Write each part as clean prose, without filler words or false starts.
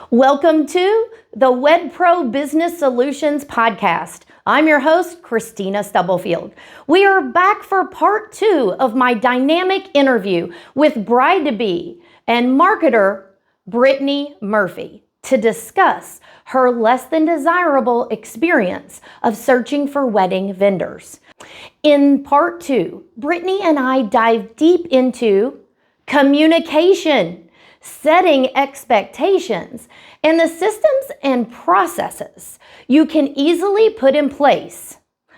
Welcome to the WedPro Business Solutions Podcast. I'm your host, Christina Stubblefield. We are back for part 2 of my dynamic interview with bride-to-be and marketer Brittany Murphy to discuss her less than desirable experience of searching for wedding vendors. In part 2, Brittany and I dive deep into communication, setting expectations, and the systems and processes you can easily put in place.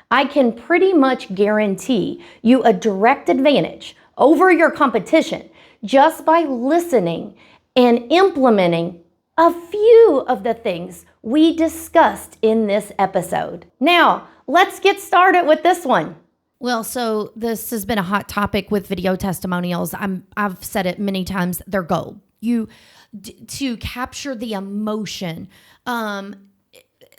I can pretty much guarantee you a direct advantage over your competition just by listening and implementing a few of the things we discussed in this episode. Now, let's get started with this one. Well, so this has been a hot topic with video testimonials. I've said it many times, they're gold. To capture the emotion.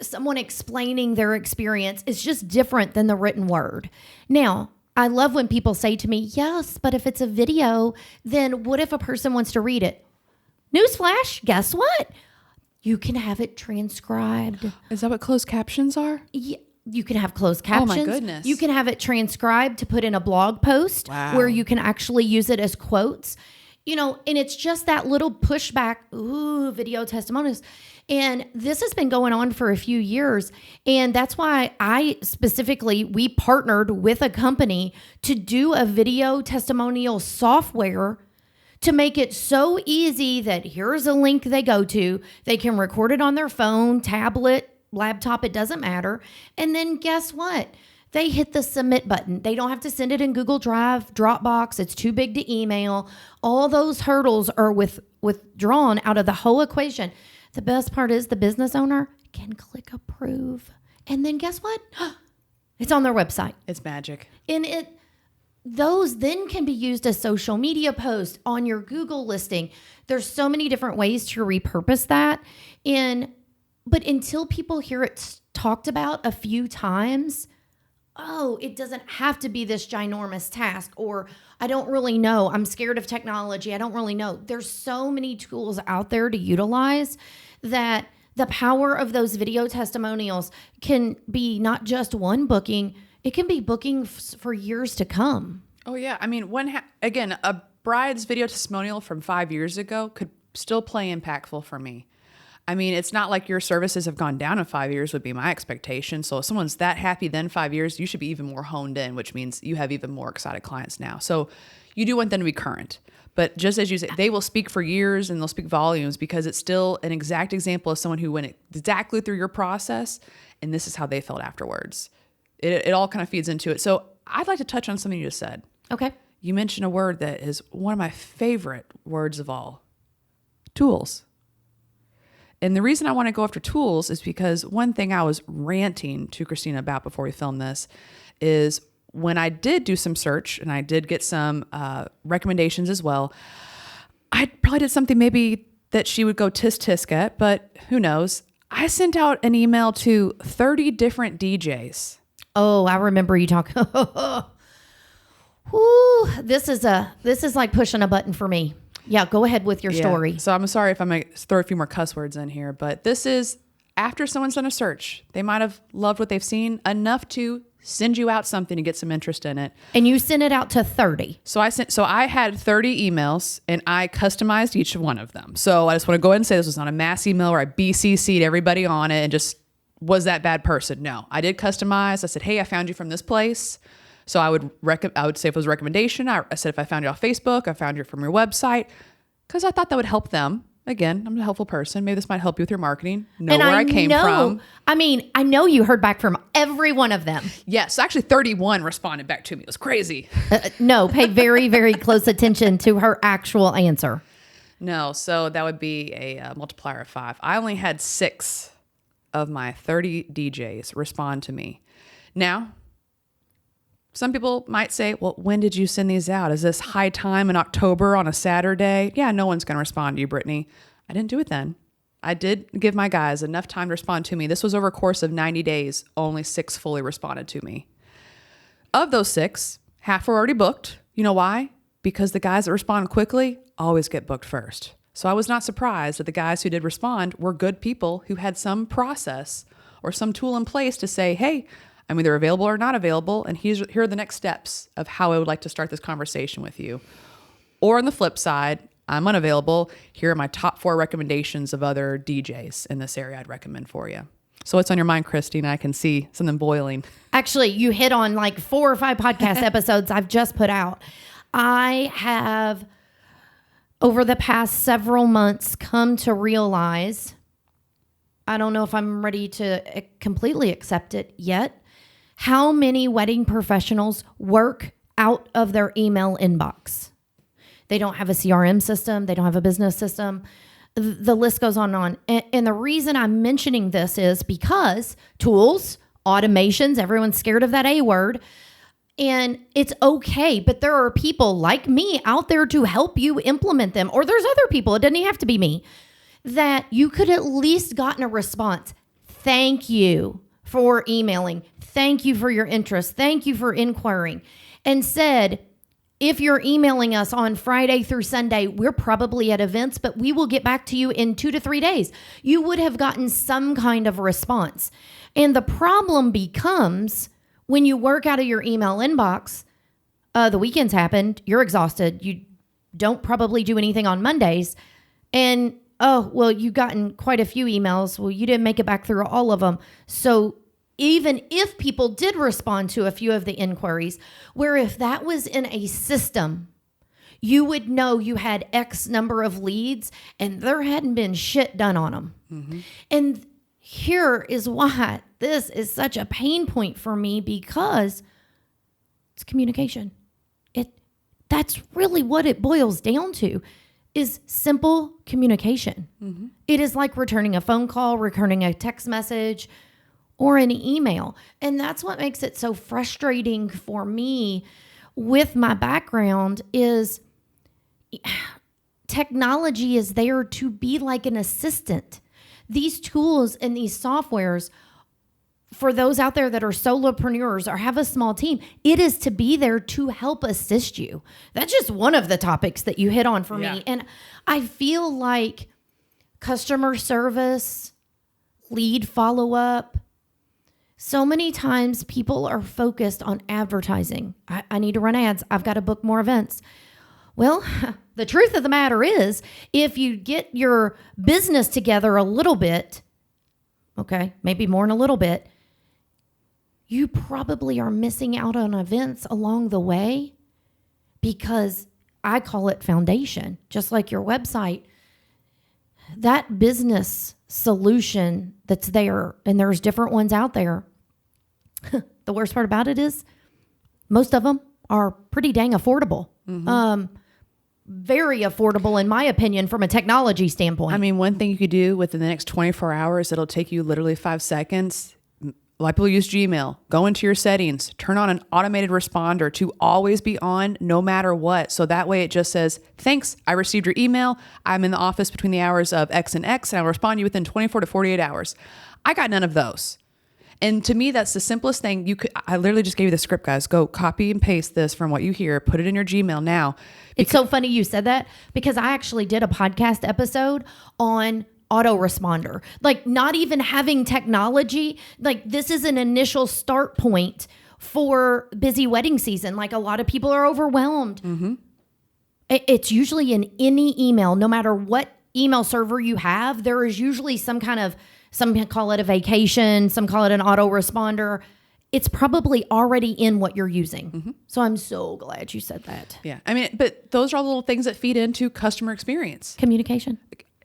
Someone explaining their experience is just different than the written word. Now, I love when people say to me, yes, but if it's a video, then what if a person wants to read it? Newsflash, guess what? You can have it transcribed. Is that what closed captions are? Yeah. You can have closed captions. Oh my goodness. You can have it transcribed to put in a blog post where you can actually use it as quotes. You know, and it's just that little pushback, video testimonials. And this has been going on for a few years. And that's why we partnered with a company to do a video testimonial software to make it so easy that here's a link they go to. They can record it on their phone, tablet, laptop, it doesn't matter. And then guess what? They hit the submit button. They don't have to send it in Google Drive, Dropbox. It's too big to email. All those hurdles are withdrawn out of the whole equation. The best part is the business owner can click approve. And then guess what? It's on their website. It's magic. And those then can be used as social media posts on your Google listing. There's so many different ways to repurpose that. But until people hear it talked about a few times, it doesn't have to be this ginormous task, or I don't really know. I'm scared of technology. I don't really know. There's so many tools out there to utilize that the power of those video testimonials can be not just one booking. It can be booking for years to come. Oh, yeah. I mean, again, a bride's video testimonial from 5 years ago could still play impactful for me. I mean, it's not like your services have gone down in 5 years would be my expectation. So if someone's that happy then 5 years, you should be even more honed in, which means you have even more excited clients now. So you do want them to be current. But just as you say, they will speak for years and they'll speak volumes because it's still an exact example of someone who went exactly through your process and this is how they felt afterwards. It all kind of feeds into it. So I'd like to touch on something you just said. Okay. You mentioned a word that is one of my favorite words of all. Tools. And the reason I want to go after tools is because one thing I was ranting to Christina about before we filmed this is when I did do some search and I did get some recommendations as well, I probably did something maybe that she would go tisk at, but who knows? I sent out an email to 30 different DJs. Oh, I remember you talking. Woo, this is like pushing a button for me. Yeah, go ahead with your story. So I'm sorry if I might throw a few more cuss words in here, but this is after someone's done a search. They might have loved what they've seen enough to send you out something to get some interest in it. And you sent it out to 30. So I had 30 emails and I customized each one of them. So I just want to go ahead and say this was not a mass email where I BCC'd everybody on it and just was that bad person. No, I did customize. I said, hey, I found you from this place. So I would say if it was a recommendation, I said if I found you off Facebook, I found you from your website, because I thought that would help them. Again, I'm a helpful person. Maybe this might help you with your marketing. Know where I came from. I mean, I know you heard back from every one of them. Yes, actually 31 responded back to me. It was crazy. No, pay very, very close attention to her actual answer. No, so that would be a multiplier of 5. I only had 6 of my 30 DJs respond to me. Now, some people might say, well, when did you send these out? Is this high time in October on a Saturday? Yeah, no one's going to respond to you, Brittany. I didn't do it then. I did give my guys enough time to respond to me. This was over a course of 90 days. Only 6 fully responded to me. Of those 6, half were already booked. You know why? Because the guys that respond quickly always get booked first. So I was not surprised that the guys who did respond were good people who had some process or some tool in place to say, hey, I'm either available or not available, and here are the next steps of how I would like to start this conversation with you. Or on the flip side, I'm unavailable. Here are my top 4 recommendations of other DJs in this area I'd recommend for you. So what's on your mind, Christine? I can see something boiling. Actually, you hit on like 4 or 5 podcast episodes I've just put out. I have, over the past several months, come to realize, I don't know if I'm ready to completely accept it yet, how many wedding professionals work out of their email inbox. They don't have a CRM system. They don't have a business system. The list goes on and on. And the reason I'm mentioning this is because tools, automations, everyone's scared of that A word. And it's okay, but there are people like me out there to help you implement them. Or there's other people, it doesn't even have to be me, that you could at least gotten a response. Thank you for emailing. Thank you for your interest. Thank you for inquiring. And said, if you're emailing us on Friday through Sunday, we're probably at events, but we will get back to you in 2 to 3 days. You would have gotten some kind of response. And the problem becomes when you work out of your email inbox, the weekends happened, you're exhausted. You don't probably do anything on Mondays. And, oh, well, you've gotten quite a few emails. Well, you didn't make it back through all of them. So even if people did respond to a few of the inquiries, where if that was in a system, you would know you had X number of leads and there hadn't been shit done on them. Mm-hmm. And here is why this is such a pain point for me, because it's communication. That's really what it boils down to, is simple communication. Mm-hmm. It is like returning a phone call, returning a text message, or an email. And that's what makes it so frustrating for me with my background is technology is there to be like an assistant. These tools and these softwares, for those out there that are solopreneurs or have a small team, it is to be there to help assist you. That's just one of the topics that you hit on for me. And I feel like customer service, lead follow-up, so many times people are focused on advertising. I need to run ads. I've got to book more events. Well, the truth of the matter is, if you get your business together a little bit, okay, maybe more than a little bit, you probably are missing out on events along the way, because I call it foundation, just like your website. That business solution that's there, and there's different ones out there. The worst part about it is most of them are pretty dang affordable. Mm-hmm. Very affordable, in my opinion, from a technology standpoint. I mean, one thing you could do within the next 24 hours, it'll take you literally 5 seconds. A lot of people use Gmail. Go into your settings, turn on an automated responder to always be on no matter what. So that way it just says, thanks, I received your email. I'm in the office between the hours of X and X, and I'll respond to you within 24 to 48 hours. I got none of those. And to me, that's the simplest thing you could. I literally just gave you the script, guys. Go copy and paste this from what you hear, put it in your Gmail now. It's so funny you said that, because I actually did a podcast episode on autoresponder, like not even having technology. Like, this is an initial start point for busy wedding season. Like, a lot of people are overwhelmed. Mm-hmm. It's usually in any email, no matter what email server you have, there is usually some call it a vacation, some call it an autoresponder. It's probably already in what you're using. Mm-hmm. So I'm so glad you said that. Yeah. I mean, but those are all little things that feed into customer experience. Communication.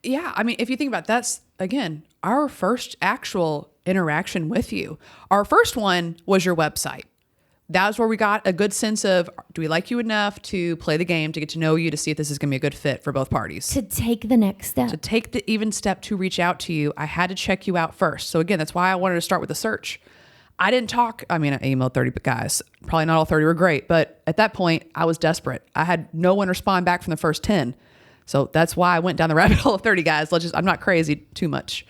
Yeah. I mean, if you think about it, that's, again, our first actual interaction with you. Our first one was your website. That was where we got a good sense of, do we like you enough to play the game, to get to know you, to see if this is going to be a good fit for both parties? To take the next step. To take the even step to reach out to you, I had to check you out first. So again, that's why I wanted to start with the search. I emailed 30 guys. Probably not all 30 were great, but at that point, I was desperate. I had no one respond back from the first 10. So that's why I went down the rabbit hole of 30 guys. I'm not crazy too much.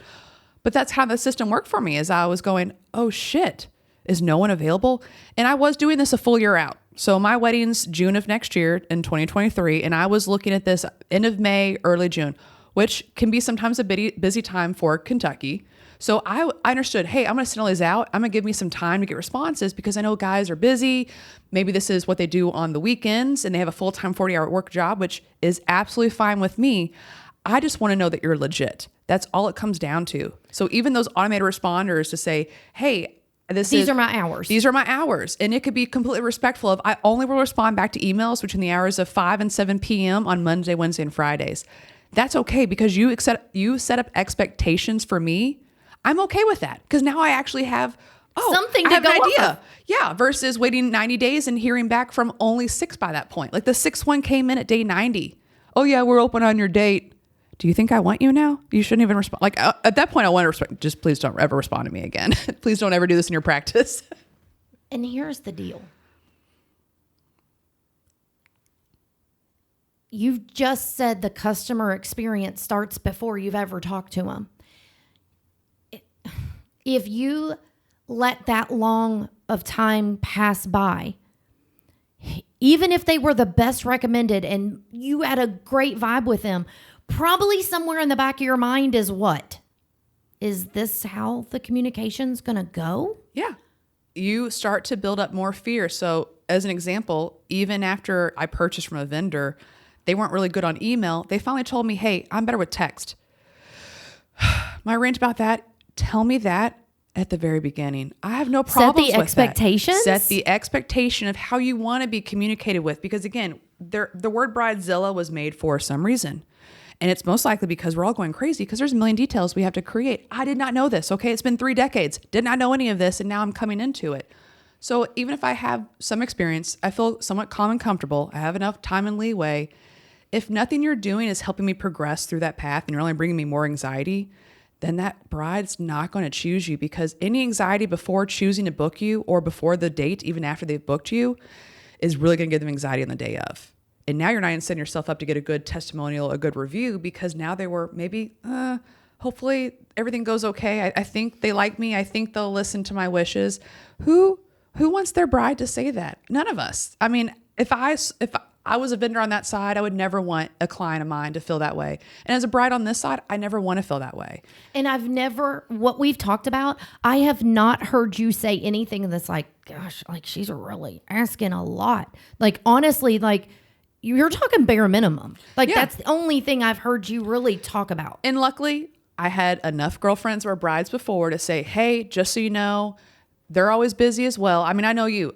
But that's how the system worked for me, is I was going, oh shit, is no one available? And I was doing this a full year out. So my wedding's June of next year in 2023. And I was looking at this end of May, early June. which can be sometimes a busy time for Kentucky. So I understood, hey, I'm going to send all these out. I'm going to give me some time to get responses because I know guys are busy. Maybe this is what they do on the weekends and they have a full-time 40-hour work job, which is absolutely fine with me. I just want to know that you're legit. That's all it comes down to. So even those automated responders to say, hey, these are my hours. These are my hours. And it could be completely respectful of, I only will respond back to emails between the hours of 5 and 7 p.m. on Monday, Wednesday, and Fridays. That's okay because you set up expectations for me. I'm okay with that because now I actually have something to I have go an idea. off of. Yeah, versus waiting 90 days and hearing back from only 6 by that point. Like the 6th one came in at day 90. Oh yeah, we're open on your date. Do you think I want you now? You shouldn't even respond. Like at that point, I want to respond. Just please don't ever respond to me again. Please don't ever do this in your practice. And here's the deal. You've just said the customer experience starts before you've ever talked to them. If you let that long of time pass by, even if they were the best recommended and you had a great vibe with them, probably somewhere in the back of your mind is what? Is this how the communication's going to go? Yeah. You start to build up more fear. So as an example, even after I purchased from a vendor, they weren't really good on email. They finally told me, hey, I'm better with text. My rant about that, tell me that at the very beginning. I have no problems with that. Set the expectations? Set the expectation of how you want to be communicated with. Because again, the word bridezilla was made for some reason. And it's most likely because we're all going crazy because there's a million details we have to create. I did not know this. Okay. It's been 3 decades. Did not know any of this. And now I'm coming into it. So even if I have some experience, I feel somewhat calm and comfortable. I have enough time and leeway. If nothing you're doing is helping me progress through that path and you're only bringing me more anxiety, then that bride's not going to choose you because any anxiety before choosing to book you or before the date, even after they've booked you, is really going to give them anxiety on the day of. And now you're not even setting yourself up to get a good testimonial, a good review, because now they were maybe, hopefully everything goes okay. I think they like me. I think they'll listen to my wishes. Who wants their bride to say that? None of us. I mean, if I was a vendor on that side, I would never want a client of mine to feel that way. And as a bride on this side, I never want to feel that way. And what we've talked about, I have not heard you say anything that's like, gosh, like she's really asking a lot. Like, honestly, like, you're talking bare minimum. Like, Yeah. That's the only thing I've heard you really talk about. And luckily, I had enough girlfriends who were brides before to say, hey, just so you know, they're always busy as well. I mean, I know you.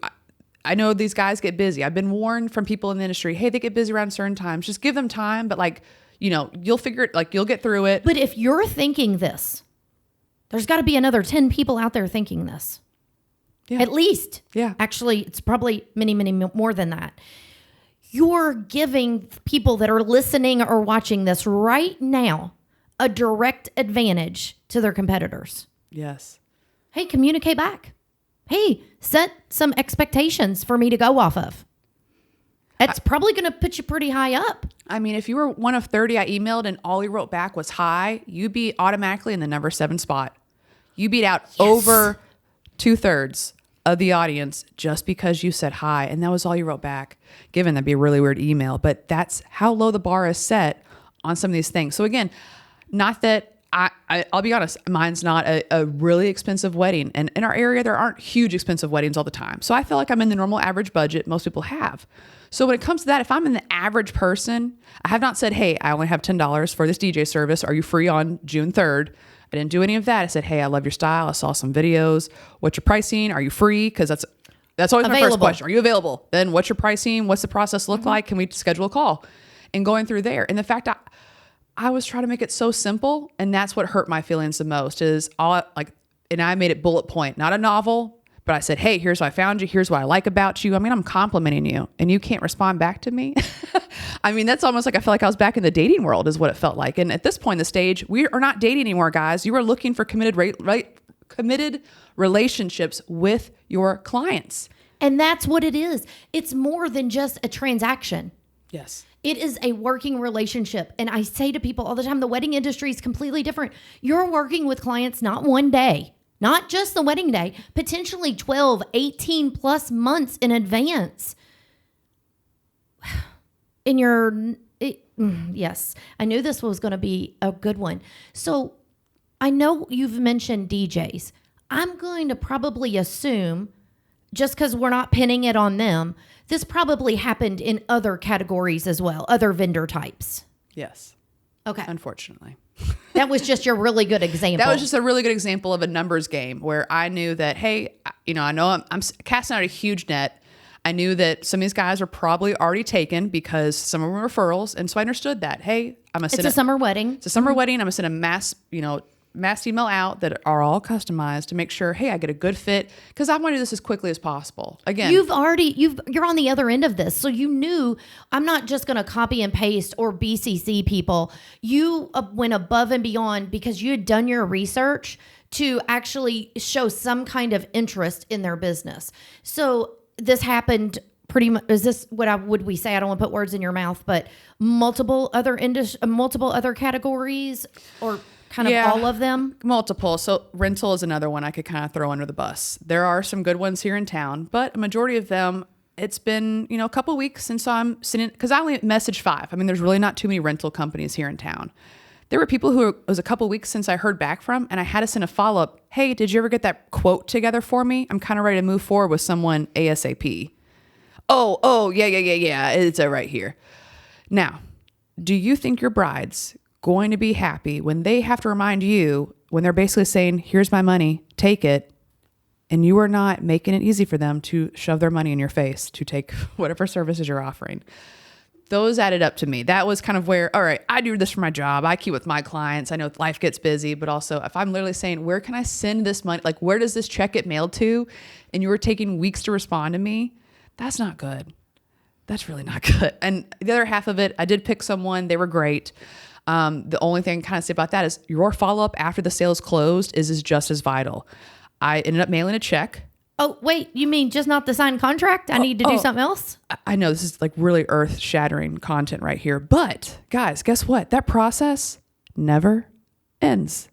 I know these guys get busy. I've been warned from people in the industry, hey, they get busy around certain times. Just give them time. But like, you'll figure it, like you'll get through it. But if you're thinking this, there's got to be another 10 people out there thinking this. Yeah. At least. Yeah. Actually, it's probably many, many more than that. You're giving people that are listening or watching this right now a direct advantage to their competitors. Yes. Hey, communicate back. Hey, set some expectations for me to go off of. That's probably going to put you pretty high up. I mean, if you were one of 30 I emailed and all you wrote back was hi, you'd be automatically in the number 7 spot. You beat out over 2/3 of the audience just because you said hi and that was all you wrote back. Given that'd be a really weird email, but that's how low the bar is set on some of these things. So again, not that I'll be honest, mine's not a really expensive wedding. And in our area, there aren't huge expensive weddings all the time. So I feel like I'm in the normal average budget most people have. So when it comes to that, if I'm in the average person, I have not said, hey, I only have $10 for this DJ service. Are you free on June 3rd? I didn't do any of that. I said, hey, I love your style. I saw some videos. What's your pricing? Are you free? Because that's always my first question. Are you available? Then what's your pricing? What's the process look like? Can we schedule a call? And going through there. And the fact I was trying to make it so simple, and that's what hurt my feelings the most is and I made it bullet point, not a novel, but I said, hey, here's what I found you. Here's what I like about you. I mean, I'm complimenting you and you can't respond back to me. I mean, that's almost like I felt like I was back in the dating world is what it felt like. And at this point in the stage, we are not dating anymore, guys. You are looking for committed relationships with your clients. And that's what it is. It's more than just a transaction. Yes. It is a working relationship. And I say to people all the time, the wedding industry is completely different. You're working with clients not one day, not just the wedding day, potentially 12, 18 plus months in advance. And you're Yes, I knew this was going to be a good one. So I know you've mentioned DJs. I'm going to probably assume, just because we're not pinning it on them, this probably happened in other categories as well, other vendor types. Yes. Okay. Unfortunately. That was just your really good example. That was just a really good example of a numbers game where I knew that, hey, I know I'm casting out a huge net. I knew that some of these guys were probably already taken because some of them were referrals. And so I understood that, hey, it's a summer wedding. It's a summer wedding. I'm going to send a mass email out that are all customized to make sure, hey, I get a good fit because I want to do this as quickly as possible. Again, you're on the other end of this. So you knew I'm not just going to copy and paste or BCC people. You went above and beyond because you had done your research to actually show some kind of interest in their business. So this happened pretty much. Is this would we say? I don't want to put words in your mouth, but multiple other categories or kind of all of them? Multiple. So rental is another one I could kind of throw under the bus. There are some good ones here in town, but a majority of them, it's been, a couple of weeks since I'm sitting, because I only messaged 5. I mean, there's really not too many rental companies here in town. There were people who it was a couple of weeks since I heard back from, and I had to send a follow-up. Hey, did you ever get that quote together for me? I'm kind of ready to move forward with someone ASAP. Oh, yeah. It's right here. Now, do you think your bride's going to be happy when they have to remind you, when they're basically saying, here's my money, take it, and you are not making it easy for them to shove their money in your face to take whatever services you're offering? Those added up to me. That was kind of where, all right, I do this for my job. I keep with my clients. I know life gets busy, but also if I'm literally saying, where can I send this money? Like, where does this check get mailed to? And you were taking weeks to respond to me. That's not good. That's really not good. And the other half of it, I did pick someone. They were great. The only thing I kind of say about that is your follow-up after the sale is closed is just as vital. I ended up mailing a check. Oh, wait, you mean just not the signed contract? I need to do something else? I know this is like really earth-shattering content right here. But guys, guess what? That process never ends.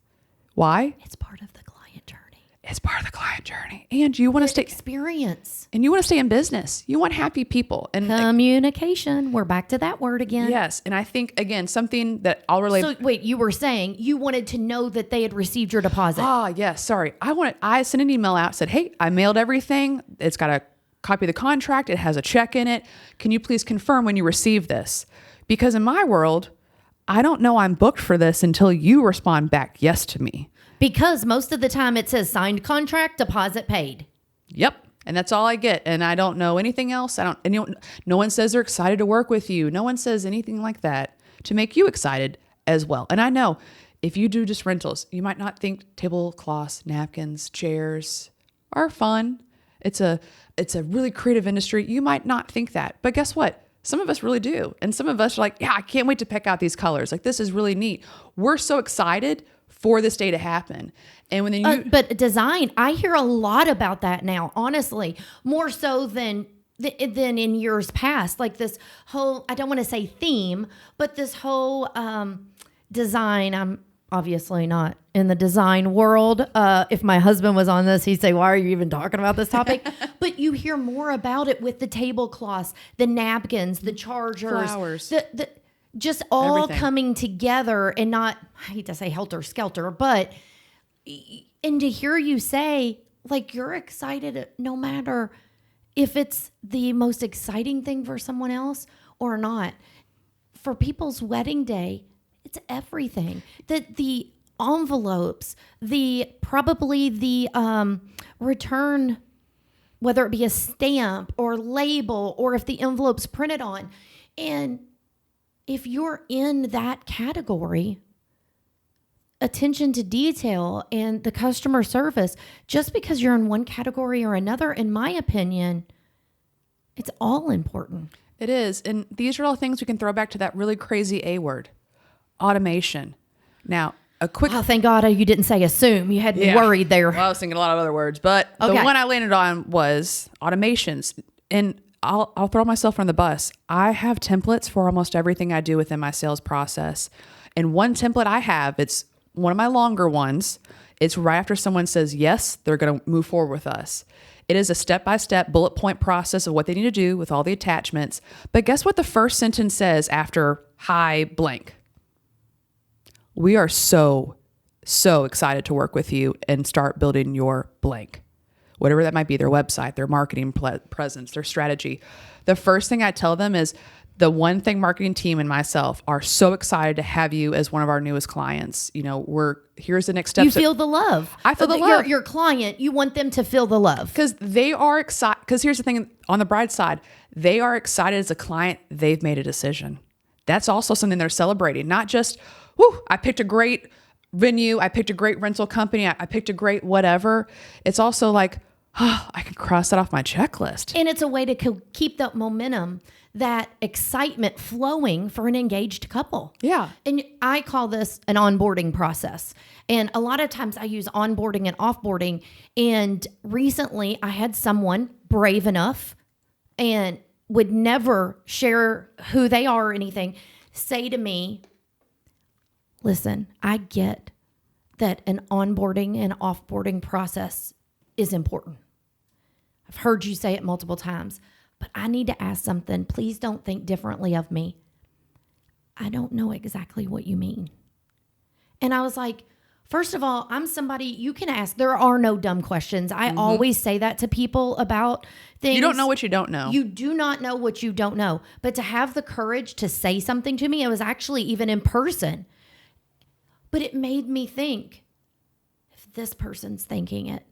Why? It's part of the client journey. It's part of the client journey. And you want to stay experience. And you want to stay in business. You want happy people. And communication. We're back to that word again. Yes. And I think, again, something that I'll relate. So wait, you were saying you wanted to know that they had received your deposit. Yes. Sorry. I sent an email out, said, hey, I mailed everything. It's got a copy of the contract. It has a check in it. Can you please confirm when you receive this? Because in my world, I don't know I'm booked for this until you respond back yes to me. Because most of the time it says signed contract, deposit paid. Yep. And that's all I get. And I don't know anything else. No one says they're excited to work with you. No one says anything like that to make you excited as well. And I know if you do just rentals, you might not think tablecloths, napkins, chairs are fun. It's a really creative industry. You might not think that, but guess what? Some of us really do. And some of us are like, yeah, I can't wait to pick out these colors. Like, this is really neat. We're so excited for this day to happen. And when but design, I hear a lot about that now, honestly, more so than in years past. Like this whole, I don't want to say theme, but this whole design. I'm obviously not in the design world. If my husband was on this, he'd say, why are you even talking about this topic? But you hear more about it with the tablecloths, the napkins, the chargers, flowers, the just all everything coming together, and not, I hate to say helter skelter, but, and to hear you say, like, you're excited no matter if it's the most exciting thing for someone else or not. For people's wedding day, it's everything. The envelopes, probably the return, whether it be a stamp or label, or if the envelope's printed on. And if you're in that category, attention to detail and the customer service, just because you're in one category or another, in my opinion, it's all important. It is. And these are all things we can throw back to that really crazy A word, automation. Now, a quick... Oh, thank God you didn't say assume. You had me worried there. Well, I was thinking a lot of other words, but the one I landed on was automations. And I'll throw myself on the bus. I have templates for almost everything I do within my sales process. And one template I have, it's one of my longer ones. It's right after someone says, yes, they're going to move forward with us. It is a step-by-step bullet point process of what they need to do with all the attachments. But guess what the first sentence says after hi blank? We are so excited to work with you and start building your blank. Whatever that might be, their website, their marketing presence, their strategy. The first thing I tell them is the one thing marketing team and myself are so excited to have you as one of our newest clients. Here's the next step. You feel the love. I feel the love. Your client, you want them to feel the love. Because they are excited. Because here's the thing on the bride side, they are excited as a client. They've made a decision. That's also something they're celebrating. Not just, I picked a great venue. I picked a great rental company. I picked a great whatever. It's also like, I can cross that off my checklist. And it's a way to keep that momentum, that excitement flowing for an engaged couple. Yeah. And I call this an onboarding process. And a lot of times I use onboarding and offboarding. And recently I had someone brave enough and would never share who they are or anything say to me, listen, I get that an onboarding and offboarding process is important. I've heard you say it multiple times, but I need to ask something. Please don't think differently of me. I don't know exactly what you mean. And I was like, first of all, I'm somebody you can ask. There are no dumb questions. I always say that to people about things. You don't know what you don't know. You do not know what you don't know. But to have the courage to say something to me, it was actually even in person. But it made me think, if this person's thinking it,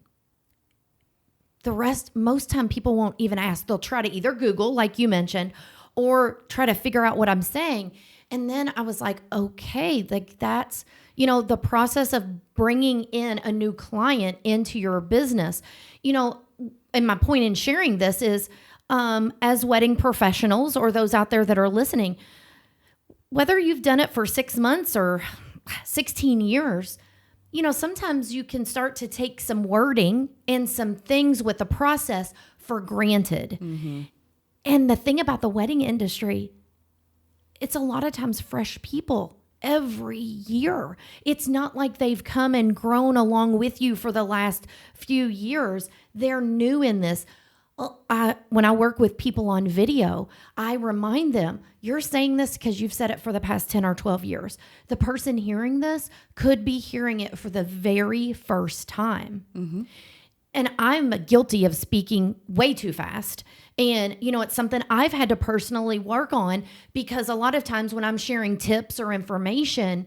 the rest, most time people won't even ask. They'll try to either Google, like you mentioned, or try to figure out what I'm saying. And then I was like, okay, like that's, the process of bringing in a new client into your business. And my point in sharing this is, as wedding professionals or those out there that are listening, whether you've done it for 6 months or 16 years, sometimes you can start to take some wording and some things with the process for granted. Mm-hmm. And the thing about the wedding industry, it's a lot of times fresh people every year. It's not like they've come and grown along with you for the last few years. They're new in this. When I work with people on video, I remind them, you're saying this because you've said it for the past 10 or 12 years. The person hearing this could be hearing it for the very first time. Mm-hmm. And I'm guilty of speaking way too fast. And, it's something I've had to personally work on because a lot of times when I'm sharing tips or information,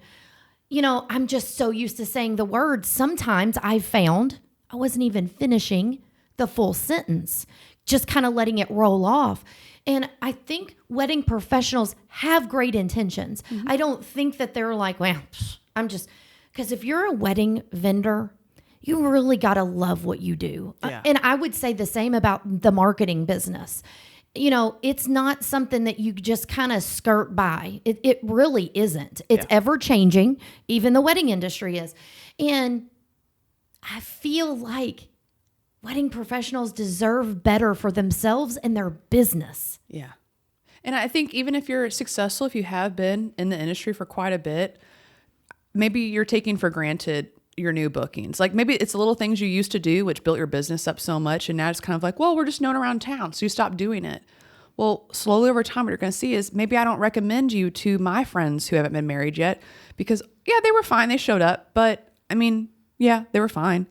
I'm just so used to saying the words. Sometimes I've found I wasn't even finishing the full sentence, just kind of letting it roll off. And I think wedding professionals have great intentions. Mm-hmm. I don't think that they're like, well, because if you're a wedding vendor, you really got to love what you do. Yeah. And I would say the same about the marketing business. It's not something that you just kind of skirt by. It really isn't. It's ever changing. Even the wedding industry is. And I feel like wedding professionals deserve better for themselves and their business. Yeah. And I think even if you're successful, if you have been in the industry for quite a bit, maybe you're taking for granted your new bookings. Like maybe it's the little things you used to do, which built your business up so much. And now it's kind of like, well, we're just known around town. So you stop doing it. Well, slowly over time, what you're going to see is maybe I don't recommend you to my friends who haven't been married yet because they were fine. They showed up, but they were fine.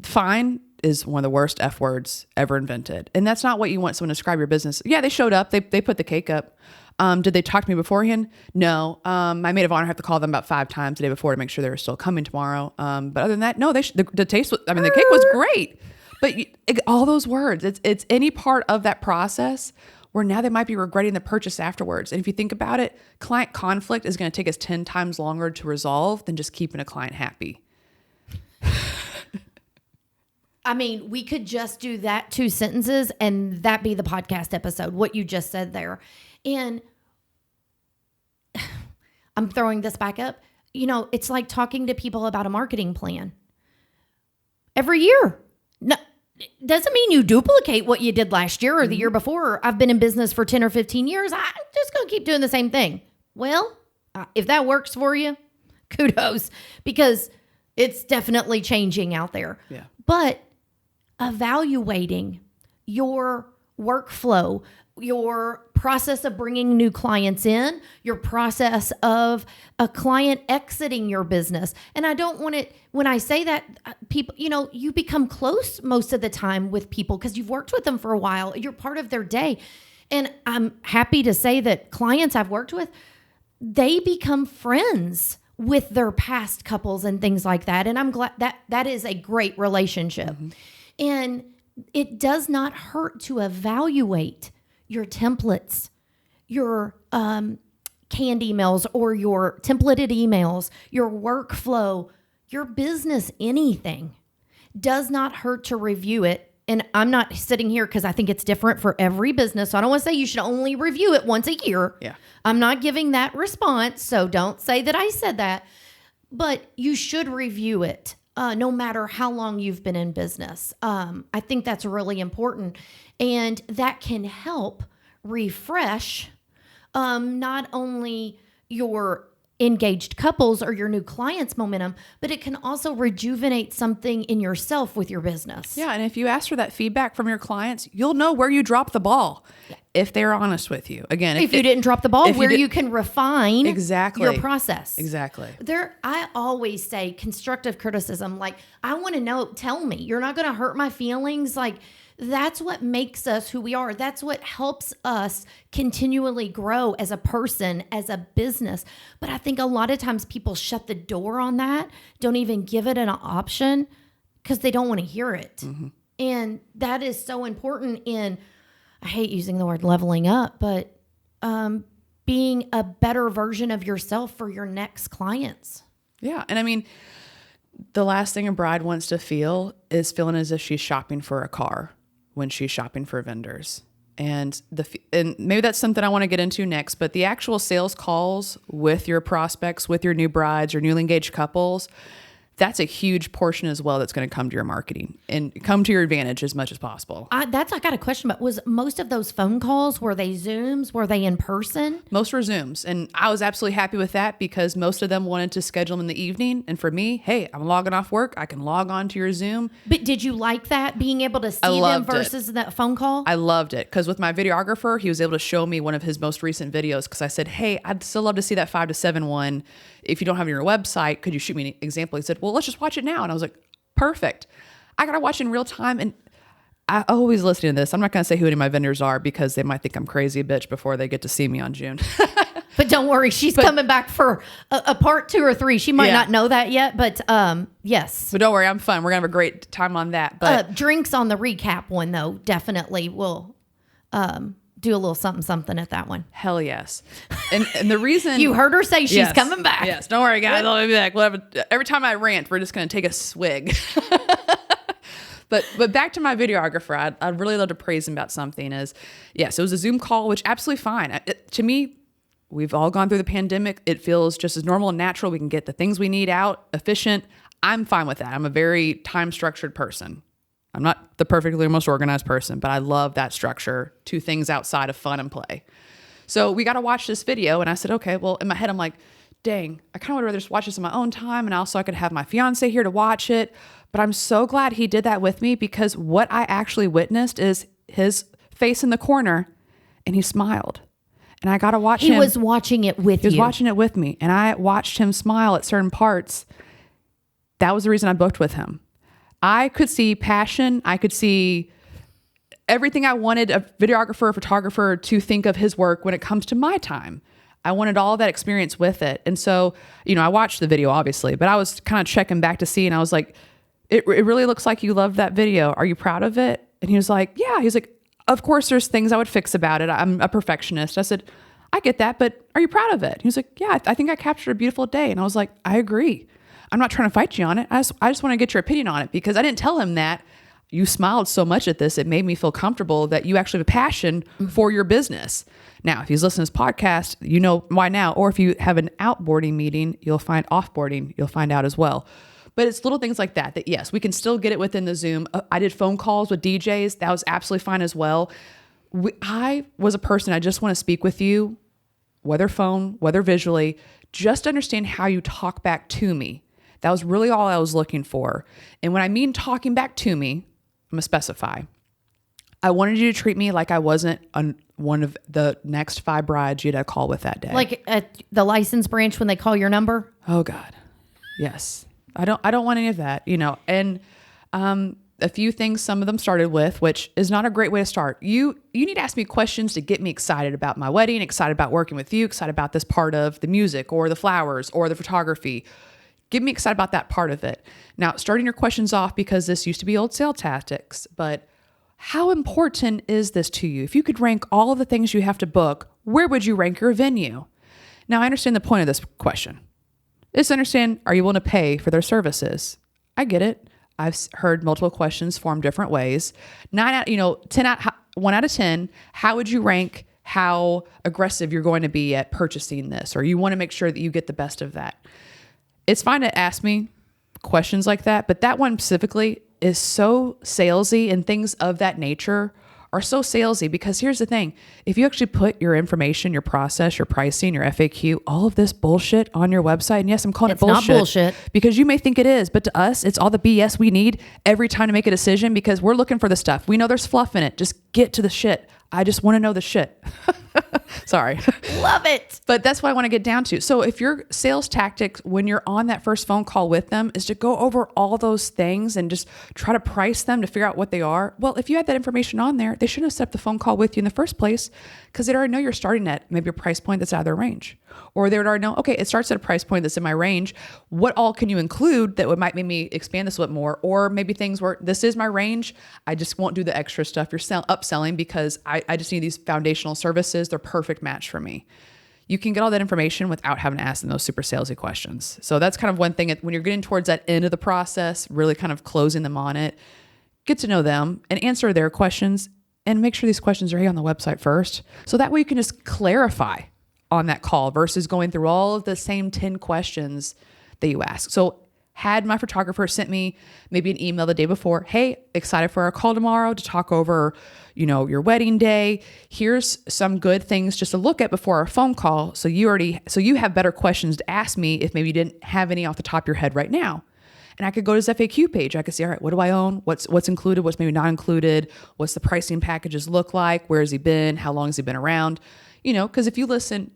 Fine is one of the worst F words ever invented. And that's not what you want someone to describe your business. Yeah, they showed up. They put the cake up. Did they talk to me beforehand? No. My maid of honor have to call them about 5 times the day before to make sure they were still coming tomorrow. But other than that, no, the taste was, the cake was great. But all those words, it's any part of that process where now they might be regretting the purchase afterwards. And if you think about it, client conflict is going to take us 10 times longer to resolve than just keeping a client happy. We could just do that 2 sentences and that be the podcast episode, what you just said there. And I'm throwing this back up. It's like talking to people about a marketing plan every year. No, it doesn't mean you duplicate what you did last year or the year before. I've been in business for 10 or 15 years. I'm just going to keep doing the same thing. Well, if that works for you, kudos, because It's definitely changing out there. Yeah. But evaluating your workflow, your process of bringing new clients in, your process of a client exiting your business. And I don't want it, when I say that, people, you become close most of the time with people because you've worked with them for a while. You're part of their day. And I'm happy to say that clients I've worked with, they become friends with their past couples and things like that. And I'm glad that is a great relationship. Mm-hmm. And it does not hurt to evaluate your templates, your canned emails or your templated emails, your workflow, your business, anything. Does not hurt to review it. And I'm not sitting here because I think it's different for every business. So I don't want to say you should only review it once a year. Yeah. I'm not giving that response. So don't say that I said that. But you should review it. No matter how long you've been in business. I think that's really important. And that can help refresh not only your engaged couples or your new clients' momentum, but it can also rejuvenate something in yourself with your business. Yeah. And if you ask for that feedback from your clients, you'll know where you dropped the ball. Yeah. If they're honest with you. Again, if you didn't drop the ball, where you can refine your process. Exactly. I always say constructive criticism. Like, I want to know, tell me, you're not going to hurt my feelings. Like, that's what makes us who we are. That's what helps us continually grow as a person, as a business. But I think a lot of times people shut the door on that, don't even give it an option because they don't want to hear it. Mm-hmm. And that is so important in, I hate using the word leveling up, but being a better version of yourself for your next clients. Yeah. And I mean, the last thing a bride wants to feel is feeling as if she's shopping for a car when she's shopping for vendors. And maybe that's something I want to get into next, but the actual sales calls with your prospects, with your new brides or newly engaged couples, that's a huge portion as well that's going to come to your marketing and come to your advantage as much as possible. I got a question about, was most of those phone calls, were they Zooms? Were they in person? Most were Zooms. And I was absolutely happy with that because most of them wanted to schedule them in the evening. And for me, hey, I'm logging off work. I can log on to your Zoom. But did you like that, being able to see them versus that phone call? I loved it because with my videographer, he was able to show me one of his most recent videos because I said, hey, I'd still love to see that 5 to 7 one. If you don't have it on your website, could you shoot me an example? He said, well, let's just watch it now. And I was like, perfect. I got to watch in real time. And I always listen to this. I'm not going to say who any of my vendors are because they might think I'm crazy bitch before they get to see me on June. But don't worry. She's coming back for a part 2 or 3. She might not know that yet, but yes. But don't worry. I'm fun. We're going to have a great time on that. But drinks on the recap one, though, definitely will do a little something at that one. Hell yes. And the reason you heard her say she's coming back. Yes. Don't worry, guys. I'll be back. Whatever. Every time I rant, we're just going to take a swig. But back to my videographer, I'd really love to praise him about something is, yes, it was a Zoom call, which absolutely fine. To me, we've all gone through the pandemic. It feels just as normal and natural. We can get the things we need out, efficient. I'm fine with that. I'm a very time structured person. I'm not the perfectly most organized person, but I love that structure to things outside of fun and play. So we got to watch this video. And I said, okay, well, in my head, I'm like, dang, I kind of would rather just watch this on my own time. And also I could have my fiance here to watch it. But I'm so glad he did that with me because what I actually witnessed is his face in the corner and he smiled. And I got to watch him. He was watching it with you. He was watching it with me. And I watched him smile at certain parts. That was the reason I booked with him. I could see passion. I could see everything I wanted a videographer, a photographer to think of his work when it comes to my time. I wanted all that experience with it. And so, I watched the video obviously, but I was kind of checking back to see, and I was like, it really looks like you loved that video. Are you proud of it? And he was like, yeah. He's like, of course there's things I would fix about it. I'm a perfectionist. I said, I get that, but are you proud of it? He was like, yeah, I think I captured a beautiful day. And I was like, I agree. I'm not trying to fight you on it. I just want to get your opinion on it because I didn't tell him that you smiled so much at this. It made me feel comfortable that you actually have a passion for your business. Now, if he's listening to this podcast, you know why now. Or if you have an outboarding meeting, you'll find offboarding, you'll find out as well. But it's little things like that yes, we can still get it within the Zoom. I did phone calls with DJs. That was absolutely fine as well. I was a person, I just want to speak with you, whether phone, whether visually, just understand how you talk back to me. That was really all I was looking for. And when I mean talking back to me, I'm going to specify. I wanted you to treat me like I wasn't one of the next 5 brides you had a call with that day. Like at the license branch when they call your number? Oh God. Yes. I don't want any of that, and a few things, some of them started with, which is not a great way to start. You need to ask me questions to get me excited about my wedding, excited about working with you, excited about this part of the music or the flowers or the photography. Get me excited about that part of it. Now, starting your questions off, because this used to be old sales tactics, but how important is this to you? If you could rank all of the things you have to book, where would you rank your venue? Now, I understand the point of this question. Is understand, are you willing to pay for their services? I get it. I've heard multiple questions formed different ways. 1 out of 10, how would you rank how aggressive you're going to be at purchasing this? Or you want to make sure that you get the best of that. It's fine to ask me questions like that, but that one specifically is so salesy, and things of that nature are so salesy, because here's the thing. If you actually put your information, your process, your pricing, your FAQ, all of this bullshit on your website, and yes, I'm calling it bullshit. It's not bullshit. Because you may think it is, but to us, it's all the BS we need every time to make a decision, because we're looking for the stuff. We know there's fluff in it. Just get to the shit. I just want to know the shit. Sorry. Love it. But that's what I want to get down to. So if your sales tactics when you're on that first phone call with them is to go over all those things and just try to price them to figure out what they are, well, if you had that information on there, they shouldn't have set up the phone call with you in the first place, because they'd already know you're starting at maybe a price point that's out of their range. Or they would already know, okay, it starts at a price point that's in my range. What all can you include that might make me expand this a bit more? Or maybe things where this is my range. I just won't do the extra stuff you're upselling, because I just need these foundational services. They're perfect match for me. You can get all that information without having to ask them those super salesy questions. So that's kind of one thing when you're getting towards that end of the process, really kind of closing them on it, get to know them and answer their questions, and make sure these questions are on the website first. So that way you can just clarify on that call versus going through all of the same 10 questions that you ask. So had my photographer sent me maybe an email the day before, hey, excited for our call tomorrow to talk over, your wedding day. Here's some good things just to look at before our phone call. So you have better questions to ask me if maybe you didn't have any off the top of your head right now. And I could go to his FAQ page. I could say, all right, what do I own? What's included? What's maybe not included? What's the pricing packages look like? Where has he been? How long has he been around? Because if you listen,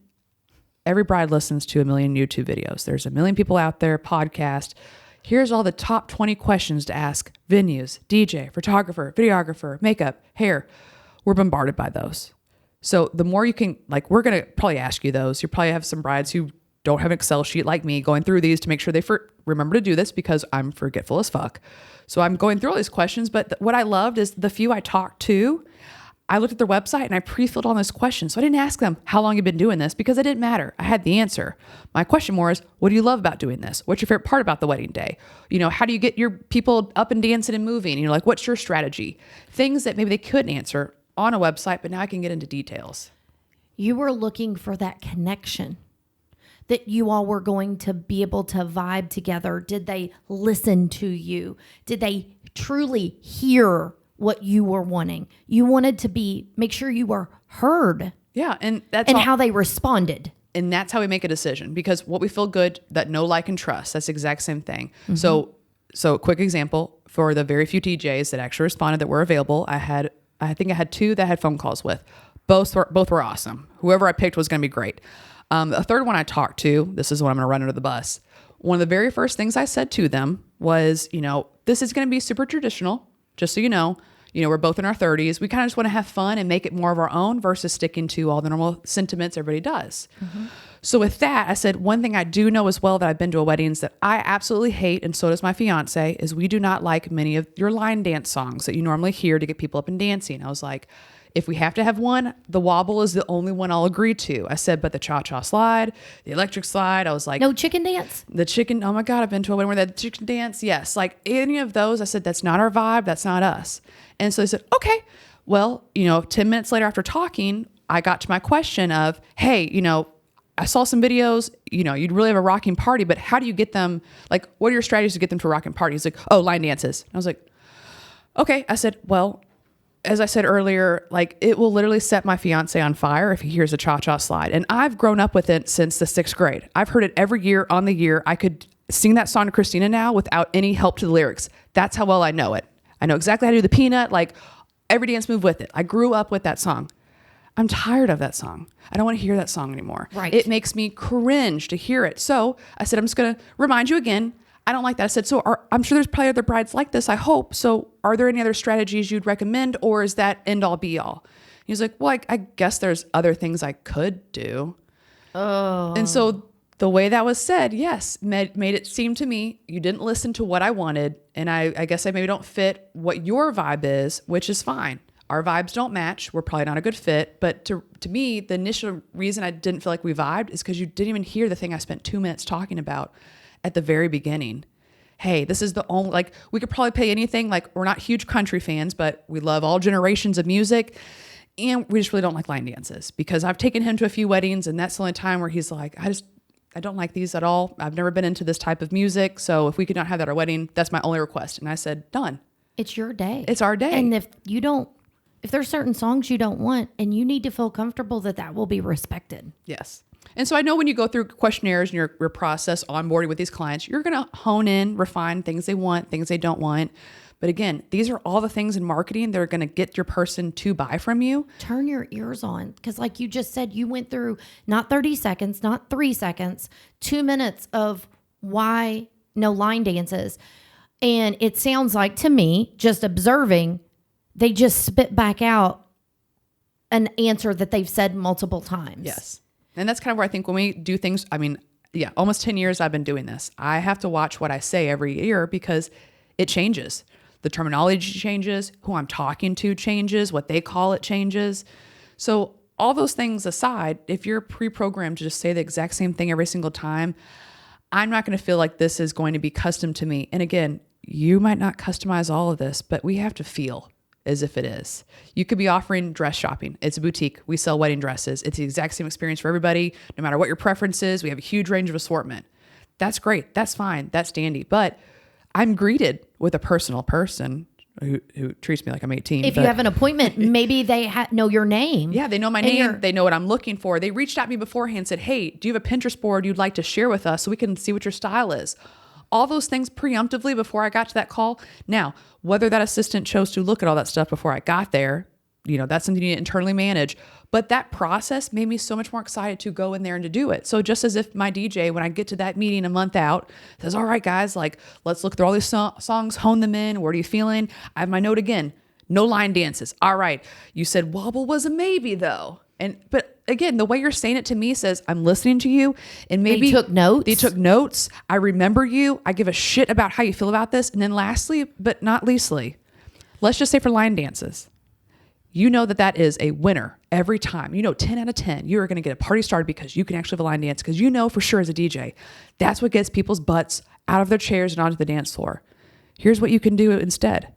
every bride listens to 1 million YouTube videos. There's 1 million people out there, podcast. Here's all the top 20 questions to ask venues, DJ, photographer, videographer, makeup, hair. We're bombarded by those. So the more you can, we're going to probably ask you those. You probably have some brides who don't have an Excel sheet like me going through these to make sure they remember to do this, because I'm forgetful as fuck. So I'm going through all these questions. But what I loved is the few I talked to, I looked at their website and I pre-filled all those questions. So I didn't ask them how long you've been doing this, because it didn't matter. I had the answer. My question more is, what do you love about doing this? What's your favorite part about the wedding day? How do you get your people up and dancing and moving? What's your strategy? Things that maybe they couldn't answer on a website, but now I can get into details. You were looking for that connection, that you all were going to be able to vibe together. Did they listen to you? Did they truly hear what you were wanting? You wanted to make sure you were heard. Yeah. And how they responded. And that's how we make a decision, because what we feel good, that know, like, and trust, that's the exact same thing. Mm-hmm. So quick example, for the very few DJs that actually responded that were available, I think I had 2 that I had phone calls with. Both were awesome. Whoever I picked was going to be great. A third one I talked to, this is when I'm going to run under the bus. One of the very first things I said to them was, this is going to be super traditional. Just so you know, we're both in our 30s. We kind of just want to have fun and make it more of our own versus sticking to all the normal sentiments everybody does. Mm-hmm. So with that, I said, one thing I do know as well that I've been to weddings that I absolutely hate, and so does my fiance, is we do not like many of your line dance songs that you normally hear to get people up and dancing. I was like, if we have to have one, the wobble is the only one I'll agree to. I said, but the cha-cha slide, the electric slide, I was like... No chicken dance? The chicken, oh my God, I've been to a wedding where they had chicken dance. Yes, any of those, I said, that's not our vibe, that's not us. And so they said, okay. Well, 10 minutes later after talking, I got to my question of, hey, I saw some videos, you'd really have a rocking party, but how do you get them, what are your strategies to get them to a rocking party? He's like, oh, line dances. And I was like, okay. I said, well, as I said earlier, it will literally set my fiance on fire if he hears a cha-cha slide. And I've grown up with it since the 6th grade. I've heard it every year on the year. sing that song to Christina now without any help to the lyrics. That's how well I know it. I know exactly how to do the peanut, like every dance move with it. I grew up with that song. I'm tired of that song. I don't want to hear that song anymore. Right. It makes me cringe to hear it. So I said, I'm just going to remind you again. I don't like that. I said, I'm sure there's probably other brides like this, I hope. So are there any other strategies you'd recommend, or is that end all be all? He's like, well, I guess there's other things I could do. Oh. And so the way that was said, yes, made it seem to me you didn't listen to what I wanted. And I guess I maybe don't fit what your vibe is, which is fine. Our vibes don't match. We're probably not a good fit. But to me, the initial reason I didn't feel like we vibed is because you didn't even hear the thing I spent 2 minutes talking about at the very beginning. Hey, this is the only, like, we could probably pay anything. Like, we're not huge country fans, but we love all generations of music. And we just really don't like line dances, because I've taken him to a few weddings, and that's the only time where he's like, I don't like these at all. I've never been into this type of music. So if we could not have that at our wedding, that's my only request. And I said, done. It's your day. It's our day. And if there's certain songs you don't want, and you need to feel comfortable that will be respected. Yes. And so I know when you go through questionnaires and your process onboarding with these clients, you're going to hone in, refine things they want, things they don't want. But again, these are all the things in marketing that are going to get your person to buy from you. Turn your ears on. Because like you just said, you went through not 30 seconds, not 3 seconds, 2 minutes of why no line dances. And it sounds like, to me, just observing, they just spit back out an answer that they've said multiple times. Yes. And that's kind of where I think when we do things, almost 10 years I've been doing this. I have to watch what I say every year, because it changes. The terminology changes, who I'm talking to changes, what they call it changes. So all those things aside, if you're pre-programmed to just say the exact same thing every single time, I'm not going to feel like this is going to be custom to me. And again, you might not customize all of this, but we have to feel as if it is. You could be offering dress shopping. It's a boutique. We sell wedding dresses. It's the exact same experience for everybody, no matter what your preference is. We have a huge range of assortment. That's great. That's fine. That's dandy. But I'm greeted with a personal person who treats me like I'm 18. If you have an appointment, maybe they know your name. Yeah, they know my name. They know what I'm looking for. They reached out to me beforehand and said, hey, do you have a Pinterest board you'd like to share with us so we can see what your style is? All those things preemptively before I got to that call. Now, whether that assistant chose to look at all that stuff before I got there, that's something you need to internally manage. But that process made me so much more excited to go in there and to do it. So just as if my DJ, when I get to that meeting a month out, says, all right, guys, like, let's look through all these songs, hone them in. What are you feeling? I have my note again. No line dances. All right. You said wobble was a maybe, though. But again, the way you're saying it to me says, I'm listening to you, and maybe they took notes. They took notes. I remember you. I give a shit about how you feel about this. And then lastly, but not leastly, let's just say for line dances, you know that is a winner every time. 10 out of 10, you are going to get a party started because you can actually have a line dance, because for sure as a DJ, that's what gets people's butts out of their chairs and onto the dance floor. Here's what you can do instead.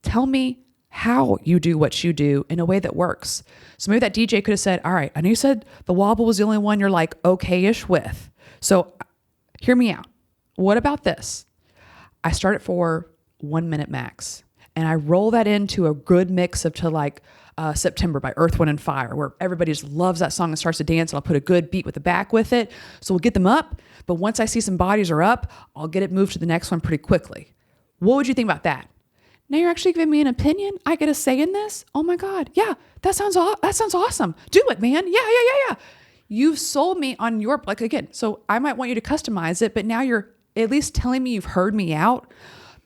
Tell me how you do what you do in a way that works. So maybe that DJ could have said, all right, I know you said the wobble was the only one you're like okay-ish with. So hear me out. What about this? I start it for 1 minute max. And I roll that into a good mix of September by Earth, Wind & Fire, where everybody just loves that song and starts to dance, and I'll put a good beat with the back with it. So we'll get them up. But once I see some bodies are up, I'll get it moved to the next one pretty quickly. What would you think about that? Now you're actually giving me an opinion? I get a say in this? Oh my God. Yeah, that sounds awesome. Do it, man. Yeah. You've sold me on your, again, so I might want you to customize it, but now you're at least telling me you've heard me out,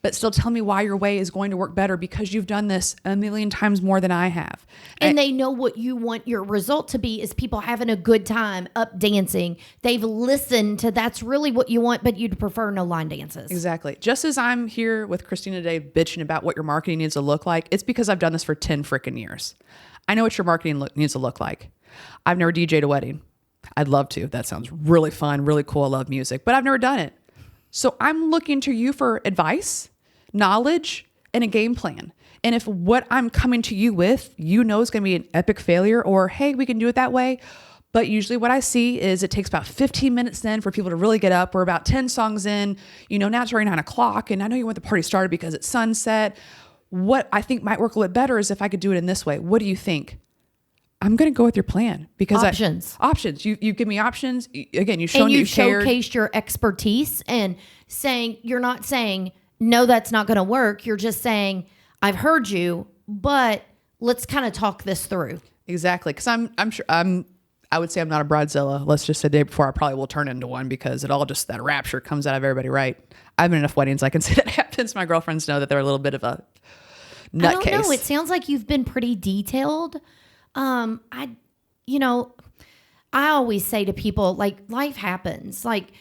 but still tell me why your way is going to work better, because you've done this a million times more than I have. And they know what you want your result to be is people having a good time up dancing. They've listened to that's really what you want, but you'd prefer no line dances. Exactly. Just as I'm here with Christina today bitching about what your marketing needs to look like, it's because I've done this for 10 freaking years. I know what your marketing needs to look like. I've never DJ'd a wedding. I'd love to. That sounds really fun, really cool. I love music, but I've never done it. So I'm looking to you for advice, knowledge, and a game plan. And if what I'm coming to you with, is going to be an epic failure, or, hey, we can do it that way. But usually what I see is it takes about 15 minutes then for people to really get up. We're about 10 songs in, now it's already 9 o'clock. And I know you want the party started because it's sunset. What I think might work a little bit better is if I could do it in this way. What do you think? I'm going to go with your plan because options. You give me options. Again, you've shown and you showcased your expertise and saying, you're not saying, no, that's not going to work. You're just saying, I've heard you, but let's kind of talk this through. Exactly. Cause I'm sure I would say I'm not a bridezilla. Let's just say the day before I probably will turn into one because it all just, that rapture comes out of everybody, right? I've been in enough weddings. I can say that happens. My girlfriends know that they're a little bit of a nutcase. I don't know. It sounds like you've been pretty detailed. I always say to people, like, life happens. Like,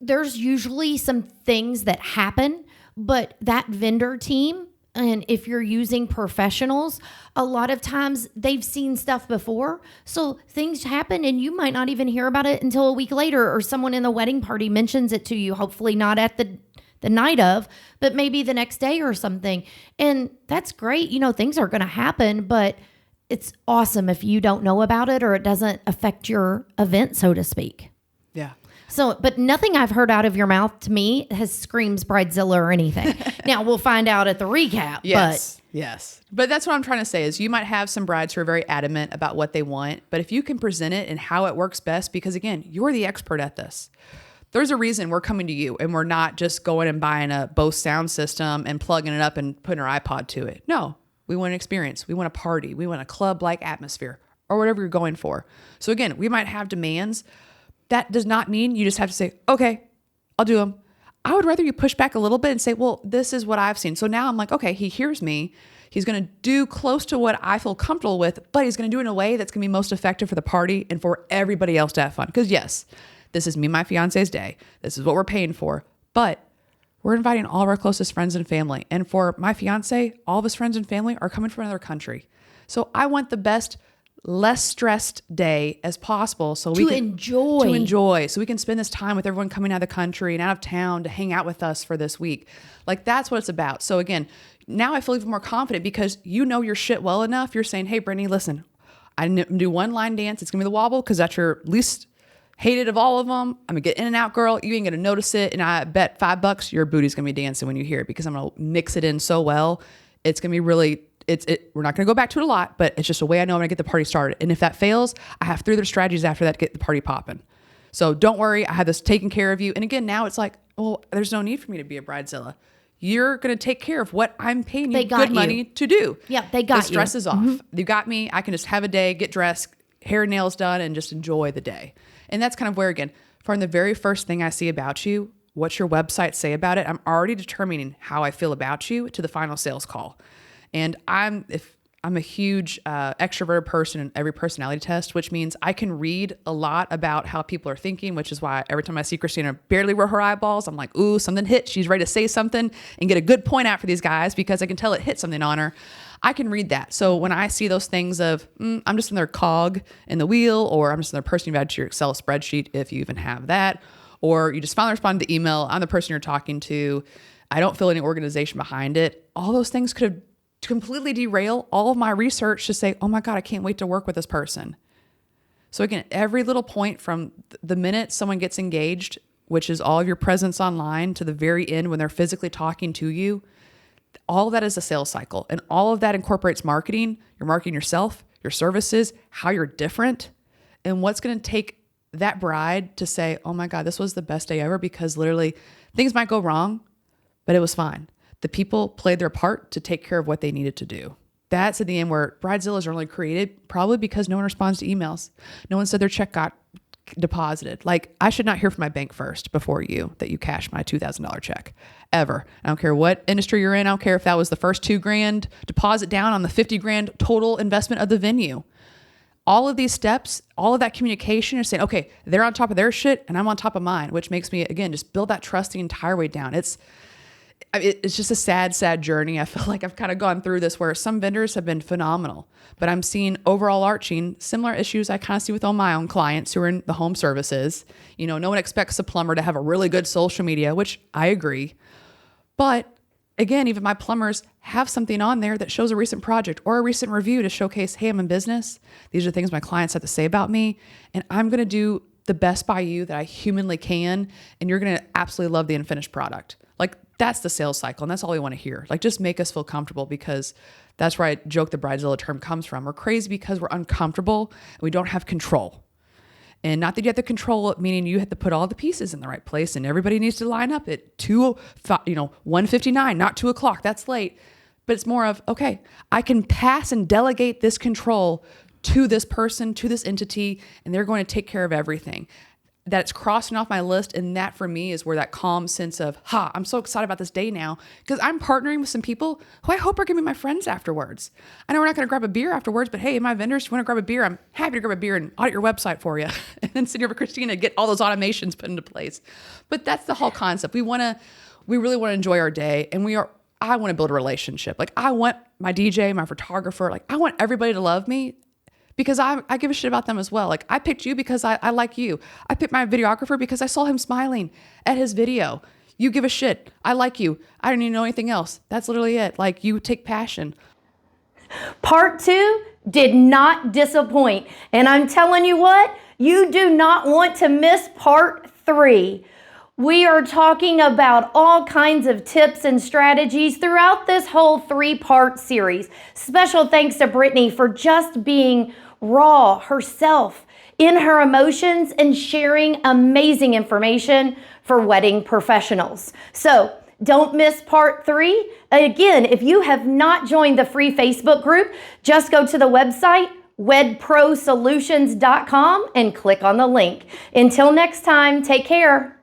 there's usually some things that happen, but that vendor team, and if you're using professionals, a lot of times they've seen stuff before. So things happen and you might not even hear about it until a week later, or someone in the wedding party mentions it to you, hopefully not at the night of, but maybe the next day or something. And that's great. Things are going to happen, but it's awesome if you don't know about it or it doesn't affect your event, so to speak. Yeah. So, but nothing I've heard out of your mouth to me has screams bridezilla or anything. Now we'll find out at the recap. Yes. But that's what I'm trying to say is you might have some brides who are very adamant about what they want, but if you can present it and how it works best, because again, you're the expert at this. There's a reason we're coming to you and we're not just going and buying a Bose sound system and plugging it up and putting our iPod to it. No, we want an experience. We want a party. We want a club-like atmosphere or whatever you're going for. So again, we might have demands. That does not mean you just have to say, okay, I'll do them. I would rather you push back a little bit and say, well, this is what I've seen. So now I'm like, okay, he hears me. He's going to do close to what I feel comfortable with, but he's going to do it in a way that's going to be most effective for the party and for everybody else to have fun. Because yes, this is me and my fiance's day. This is what we're paying for. But we're inviting all of our closest friends and family. And for my fiance, all of his friends and family are coming from another country. So I want the best, less stressed day as possible so we can enjoy, so we can spend this time with everyone coming out of the country and out of town to hang out with us for this week. Like, that's what it's about. So again, now I feel even more confident because you know your shit well enough. You're saying, hey, Brittany, listen, I do one line dance. It's gonna be the wobble because that's your least hated of all of them. I'm gonna get in and out, girl. You ain't gonna notice it. And I bet $5 your booty's gonna be dancing when you hear it because I'm gonna mix it in so well. It's gonna be really, we're not going to go back to it a lot, but it's just a way I know I'm going to get the party started. And if that fails, I have 3 other strategies after that to get the party popping. So don't worry. I have this taken care of you. And again, now it's like, well, there's no need for me to be a bridezilla. You're going to take care of what I'm paying you good money to do. Yeah, they got you. The stress is off. Mm-hmm. You got me. I can just have a day, get dressed, hair and nails done, and just enjoy the day. And that's kind of where, again, from the very first thing I see about you, what's your website say about it, I'm already determining how I feel about you to the final sales call. And I'm a huge extroverted person in every personality test, which means I can read a lot about how people are thinking, which is why every time I see Christina barely roll her eyeballs, I'm like, ooh, something hit. She's ready to say something and get a good point out for these guys because I can tell it hit something on her. I can read that. So when I see those things of, I'm just another cog in the wheel, or I'm just another person you've added to your Excel spreadsheet, if you even have that, or you just finally responded to email, I'm the person you're talking to, I don't feel any organization behind it. All those things could have completely derail all of my research to say, oh my God, I can't wait to work with this person. So again, every little point from the minute someone gets engaged, which is all of your presence online, to the very end when they're physically talking to you, all of that is a sales cycle. And all of that incorporates marketing. You're marketing yourself, your services, how you're different, and what's going to take that bride to say, oh my God, this was the best day ever, because literally things might go wrong, but it was fine. The people played their part to take care of what they needed to do. That's at the end where bridezillas are only created probably because no one responds to emails. No one said their check got deposited. Like, I should not hear from my bank first before you that you cashed my $2,000 check ever. I don't care what industry you're in. I don't care if that was the first $2,000 deposit down on the $50,000 total investment of the venue. All of these steps, all of that communication is saying, okay, they're on top of their shit and I'm on top of mine, which makes me, again, just build that trust the entire way down. It's just a sad journey. I feel like I've kind of gone through this where some vendors have been phenomenal, but I'm seeing overall arching similar issues I kind of see with all my own clients who are in the home services. You know, no one expects a plumber to have a really good social media, which I agree. But again, even my plumbers have something on there that shows a recent project or a recent review to showcase, hey, I'm in business. These are things my clients have to say about me. And I'm going to do the best by you that I humanly can. And you're going to absolutely love the unfinished product. Like that's the sales cycle. And that's all we want to hear. Like just make us feel comfortable, because that's where I joke the bridezilla term comes from. We're crazy because we're uncomfortable and we don't have control. And not that you have to control it, meaning you have to put all the pieces in the right place and everybody needs to line up at 1:59, not 2:00. That's late. But it's more of, okay, I can pass and delegate this control to this person, to this entity, and they're going to take care of everything. That's crossing off my list. And that for me is where that calm sense of, I'm so excited about this day now, because I'm partnering with some people who I hope are going to be my friends afterwards. I know we're not going to grab a beer afterwards, but hey, my vendors, if you want to grab a beer, I'm happy to grab a beer and audit your website for you. And then send you over Christina to get all those automations put into place. But that's the whole concept. We really want to enjoy our day, and I want to build a relationship. Like I want my DJ, my photographer, like I want everybody to love me, because I give a shit about them as well. Like I picked you because I like you. I picked my videographer because I saw him smiling at his video. You give a shit. I like you. I don't need to know anything else. That's literally it. Like you take passion. Part 2 did not disappoint. And I'm telling you what, you do not want to miss part 3. We are talking about all kinds of tips and strategies throughout this whole 3-part series. Special thanks to Brittany for just being raw herself in her emotions and sharing amazing information for wedding professionals. So don't miss part 3. Again, if you have not joined the free Facebook group, just go to the website WedProSolutions.com and click on the link. Until next time, take care.